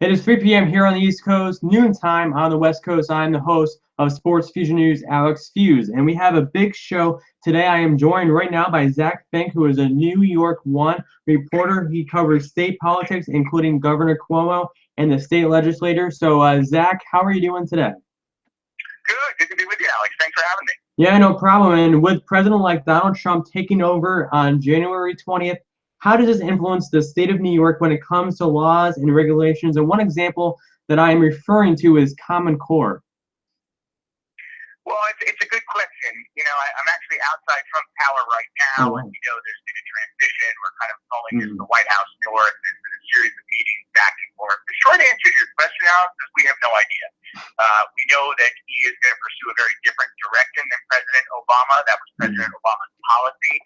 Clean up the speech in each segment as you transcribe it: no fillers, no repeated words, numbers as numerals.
It is 3 p.m. here on the East Coast, noontime on the West Coast. I'm the host of Sports Fusion News, Alex Fuse, and we have a big show today. I am joined right now by Zack Fink, who is a New York One reporter. He covers state politics, including Governor Cuomo and the state legislature. So, Zack, how are you doing today? Good to be with you, Alex. Thanks for having me. Yeah, no problem. And with President-elect Donald Trump taking over on January 20th, how does this influence the state of New York when it comes to laws and regulations? And one example that I am referring to is Common Core. Well, it's a good question. I'm actually outside Trump Tower right now, and there's been a transition. We're kind of calling this the White House North. There's been a series of meetings back and forth. The short answer to your question, Alex, is we have no idea. We know that he is going to pursue a very different direction than President Obama. That was President Obama's policy.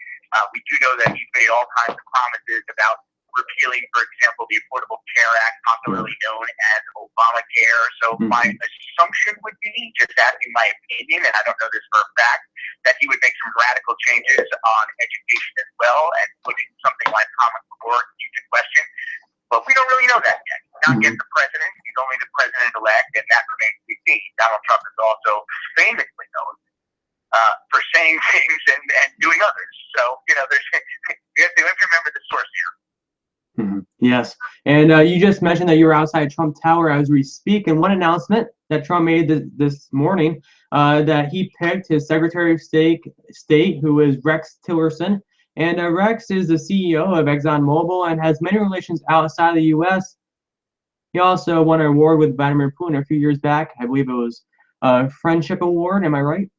We do know that he's made all kinds of promises about repealing, for example, the Affordable Care Act, popularly known as Obamacare. So my assumption would be, just asking my opinion, and I don't know this for a fact, that he would make some radical changes on education as well and putting something like Common Core into question. But we don't really know that yet. He's not yet the president. He's only the president-elect, and that remains to be seen. Donald Trump is also famously known for saying things and doing others. So, we have to remember the source here. Yes, and you just mentioned that you were outside Trump Tower as we speak, and one announcement that Trump made this morning, that he picked his Secretary of State, who is Rex Tillerson, and Rex is the CEO of ExxonMobil and has many relations outside the U.S. He also won an award with Vladimir Putin a few years back. I believe it was a Friendship Award. Am I right?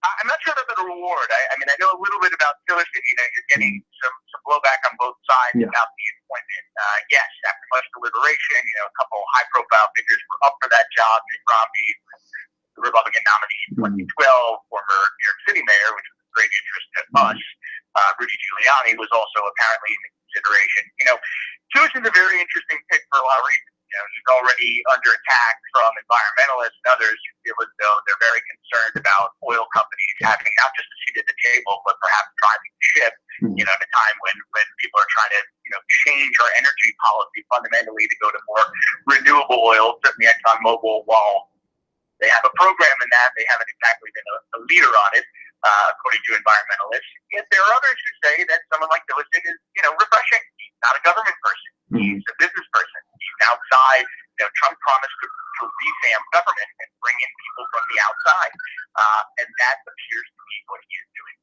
I'm not sure about the reward. I know a little bit about Tillerson. You're getting some blowback on both sides about the appointment. Yes, after much deliberation, a couple high-profile figures were up for that job. Mitt Romney, the Republican nominee in 2012, former New York City mayor, which was of great interest to us. Rudy Giuliani was also apparently in consideration. Tillerson's a very interesting pick for a lot of reasons. He's already under attack from environmentalists and others who feel as though they're very concerned about oil companies having not just a seat at the table, but perhaps driving the ship, at a time when people are trying to, change our energy policy fundamentally to go to more renewable oil. Certainly ExxonMobil, while they have a program in that, they haven't exactly been a leader on it, according to environmentalists. Yet there are others who say that someone like Tillerson is, refreshing. He's not a government person. He's a business person. He's outside. Trump promised to revamp government and bring in people from the outside, and that appears to be what he is doing.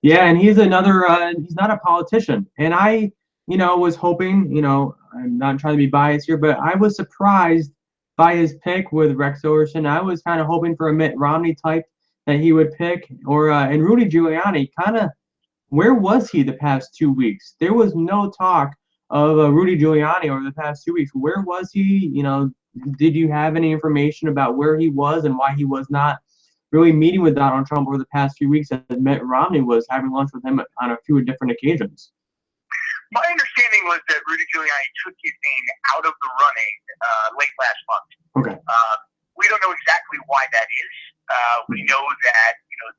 Yeah, and he's he's not a politician. And I, was hoping, I'm not trying to be biased here, but I was surprised by his pick with Rex Tillerson. I was kind of hoping for a Mitt Romney type that he would pick, or and Rudy Giuliani. Where was he the past 2 weeks? There was no talk of Rudy Giuliani over the past 2 weeks. Where was he? Did you have any information about where he was and why he was not really meeting with Donald Trump over the past few weeks, as Mitt Romney was having lunch with him on a few different occasions? My understanding was that Rudy Giuliani took his name out of the running late last month. Okay. We don't know exactly why that is. We know that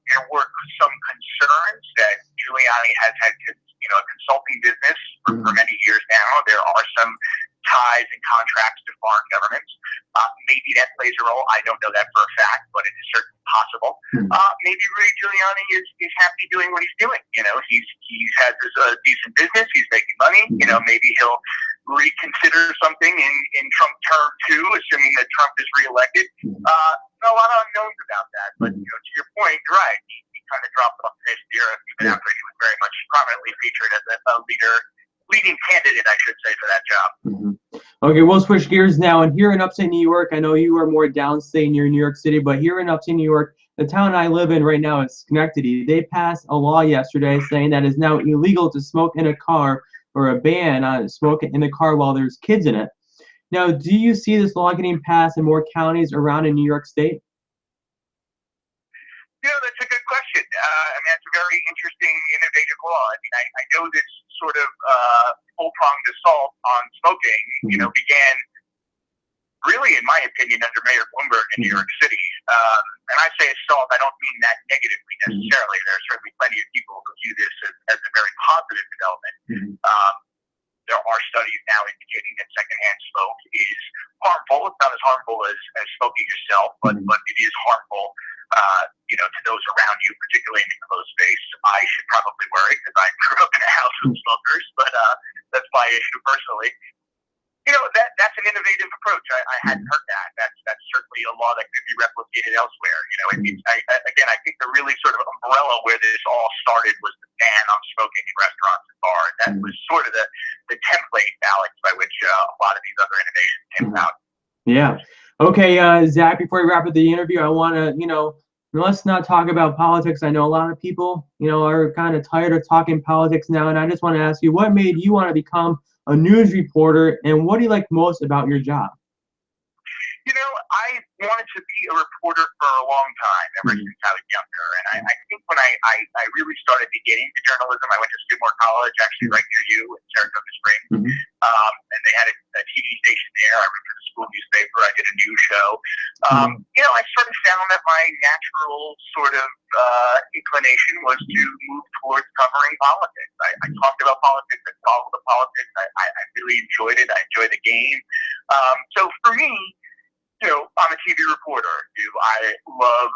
there were some concerns that Giuliani has had a consulting business for many years now. There are some ties and contracts to foreign governments. Maybe that plays a role. I don't know that for a fact, but it is certainly possible. Maybe Rudy Giuliani is happy doing what he's doing. He has this decent business. He's making money. Maybe he'll reconsider something in Trump term 2, assuming that Trump is reelected. A lot of unknowns about that. But to your point, you're right. He kind of dropped off the face of the earth even after he was very much prominently featured as a leading candidate, I should say, for that job. Okay, we'll switch gears now. And here in upstate New York, I know you are more downstate near New York City, but here in upstate New York, the town I live in right now is Schenectady. They passed a law yesterday saying that it's now illegal to smoke in a car, or a ban on smoking in the car while there's kids in it. Now, do you see this law getting passed in more counties around in New York State? That's a good question. That's a very interesting, innovative law. I know this sort of full-pronged assault on smoking, began really, in my opinion, under Mayor Bloomberg in New York City. And I say assault, I don't mean that negatively necessarily. There are certainly plenty of people who view this as a very positive development. there are studies now indicating that secondhand smoke is harmful. It's not as harmful as smoking yourself, but it is harmful, to those around you, particularly in a closed space. I should probably worry because I grew up in a house with smokers, but that's my issue personally. That's an innovative approach. I hadn't heard that. That's certainly a law that could be replicated elsewhere. I think the really sort of umbrella where this all started was the ban on smoking in restaurants and bars. That was sort of the template, Alex, by which a lot of these other innovations came about. Yeah. Okay, Zach, before we wrap up the interview, I want to, let's not talk about politics. I know a lot of people, are kind of tired of talking politics now, and I just want to ask you, what made you want to become a news reporter, and what do you like most about your job? I wanted to be a reporter for a long time, ever since I was younger. And I think when I really started to get into journalism, I went to Skidmore College, actually right near you in Saratoga Springs. And they had a TV station there. I wrote for the school newspaper. I did a news show. I sort of found that my natural sort of inclination was to move towards covering politics. I talked about politics. I followed the politics. I really enjoyed it. I enjoyed the game. So for me, I'm a TV reporter. I love,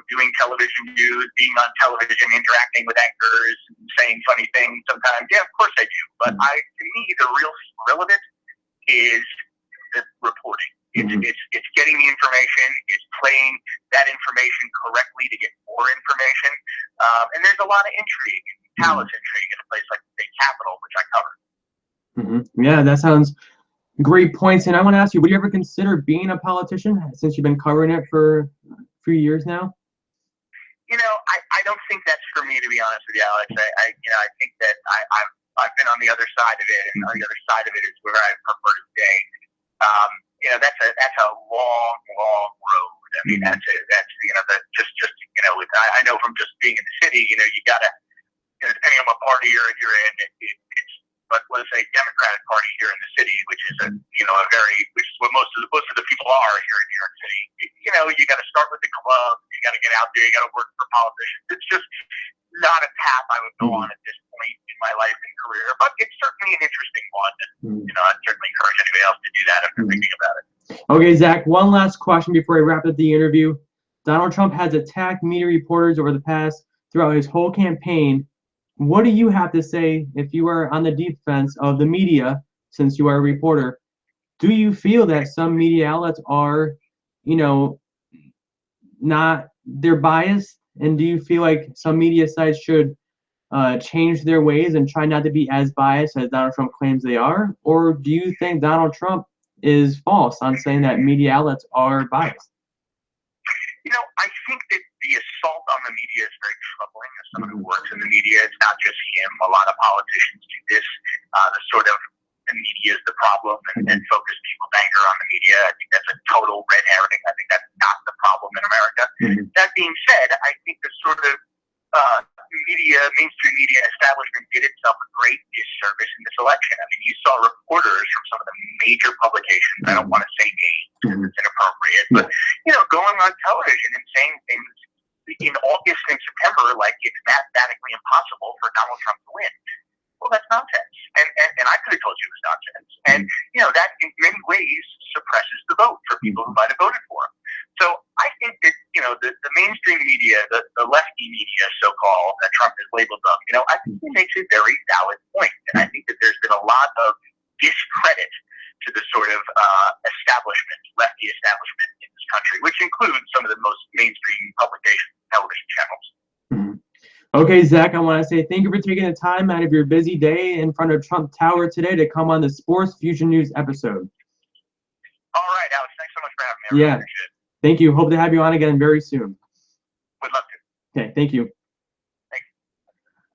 doing television news, being on television, interacting with anchors, saying funny things sometimes. Yeah, of course I do. But to me, the real thrill of it is the reporting. It's getting the information. It's playing that information correctly to get more information. And there's a lot of intrigue, palace intrigue in a place like the state capitol, which I cover. Yeah, that sounds great points. And I want to ask you, would you ever consider being a politician since you've been covering it for a few years now? I don't think that's for me, to be honest with you, Alex. I think that I've been on the other side of it, and on the other side of it is where I prefer to stay. That's a long, long road. I mean, I know from just being in the city, you gotta, depending on what party you're in, but let's say Democratic Party here in the city, which is which is what most of the people are here in New York City. You got to start with the club. You got to get out there. You got to work for politicians. It's just not a path I would go on at this point in my life and career. But it's certainly an interesting one. I'd certainly encourage anybody else to do that if they're thinking about it. Okay, Zach. One last question before I wrap up the interview. Donald Trump has attacked media reporters throughout his whole campaign. What do you have to say if you are on the defense of the media, since you are a reporter? Do you feel that some media outlets are, they're biased? And do you feel like some media sites should change their ways and try not to be as biased as Donald Trump claims they are? Or do you think Donald Trump is false on saying that media outlets are biased? I think that the assault on the media is very troubling. As someone who works in the media, it's not just him. A lot of politicians do this. The media is the problem, and focus people's anger on the media. I think that's a total red herring. I think that's not the problem in America. That being said, I think the sort of mainstream media establishment did itself a great disservice in this election. I mean, you saw reporters from some of the major publications, I don't want to say names because it's inappropriate, but, going on television and saying things in August and September like it's mathematically impossible for Donald Trump to win. Well, that's nonsense. And I could have told you it was nonsense. And, that in many ways suppresses the vote for people who might have voted for him. So I think that, the mainstream media, the lefty media, so-called, that Trump has labeled them, I think he makes a very valid point. And I think that there's been a lot of discredit to the sort of lefty establishment in this country, which includes some of the most mainstream publications and television channels. Okay, Zach, I want to say thank you for taking the time out of your busy day in front of Trump Tower today to come on the Sports Fusion News episode. All right, Alex, thanks so much for having me. I really appreciate it. Thank you. Hope to have you on again very soon. Would love to. Okay, thank you. Thanks.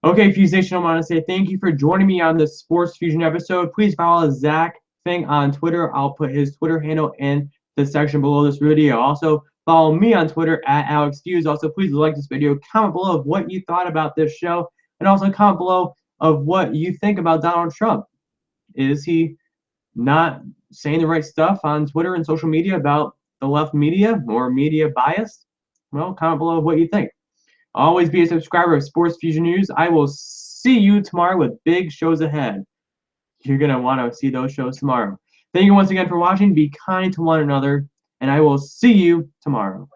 Okay, Fusation, I want to say thank you for joining me on the Sports Fusion episode. Please follow Zack Fink on Twitter. I'll put his Twitter handle in the section below this video. Also, follow me on Twitter at AlexFuse. Also, please like this video. Comment below of what you thought about this show. And also comment below of what you think about Donald Trump. Is he not saying the right stuff on Twitter and social media about the left media or media bias? Well, comment below what you think. Always be a subscriber of Sports Fusion News. I will see you tomorrow with big shows ahead. You're going to want to see those shows tomorrow. Thank you once again for watching. Be kind to one another, and I will see you tomorrow.